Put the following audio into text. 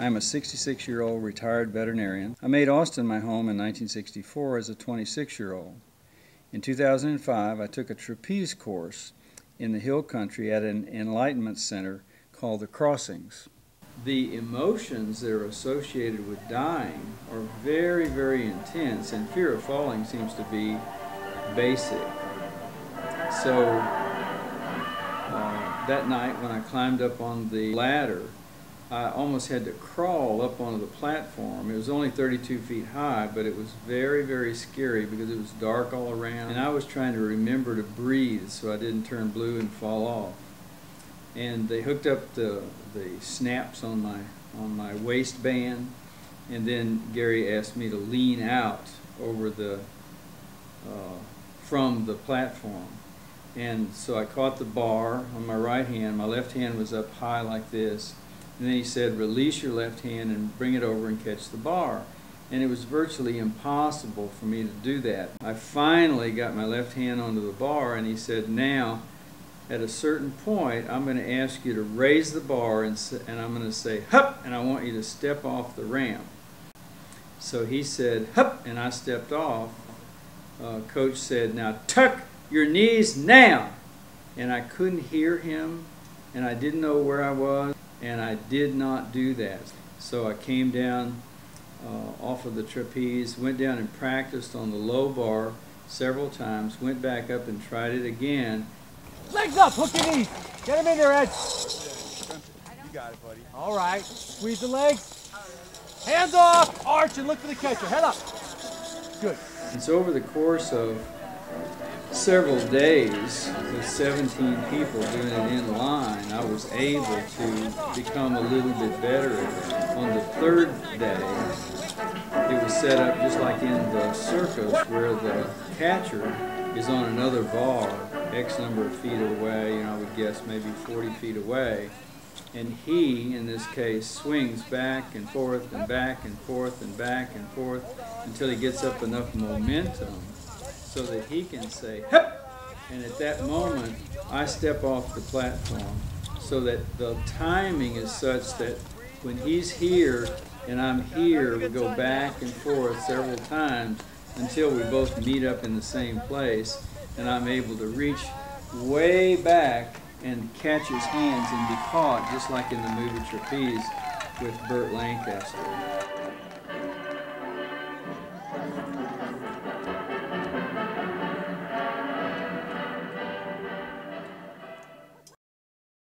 I'm a 66-year-old retired veterinarian. I made Austin my home in 1964 as a 26-year-old. In 2005, I took a trapeze course in the Hill Country at an enlightenment center called the Crossings. The emotions that are associated with dying are very, very intense, and fear of falling seems to be basic. So that night when I climbed up on the ladder, I almost had to crawl up onto the platform. It was only 32 feet high, but it was very, very scary because it was dark all around, and I was trying to remember to breathe so I didn't turn blue and fall off. And they hooked up the snaps on my waistband, and then Gary asked me to lean out over from the platform. And so I caught the bar on my right hand. My left hand was up high like this. And then he said, release your left hand and bring it over and catch the bar. And it was virtually impossible for me to do that. I finally got my left hand onto the bar, and he said, now, at a certain point, I'm going to ask you to raise the bar, and I'm going to say, hup, and I want you to step off the ramp. So he said, hup, and I stepped off. Coach said, now tuck your knees now. And I couldn't hear him, and I didn't know where I was, and I did not do that. So I came down off of the trapeze, went down and practiced on the low bar several times, went back up and tried it again. Legs up, hook your knees. Get them in there, Ed. You got it, buddy. All right, squeeze the legs. Hands off, arch, and look for the catcher. Head up. Good. And so over the course of several days, with 17 people doing it in line, I was able to become a little bit better at it. On the third day, it was set up just like in the circus, where the catcher is on another bar, X number of feet away, I would guess maybe 40 feet away, and he, in this case, swings back and forth and back and forth and back and forth until he gets up enough momentum so that he can say, hup! And at that moment, I step off the platform so that the timing is such that when he's here and I'm here, we go back and forth several times until we both meet up in the same place, and I'm able to reach way back and catch his hands and be caught, just like in the movie Trapeze with Burt Lancaster.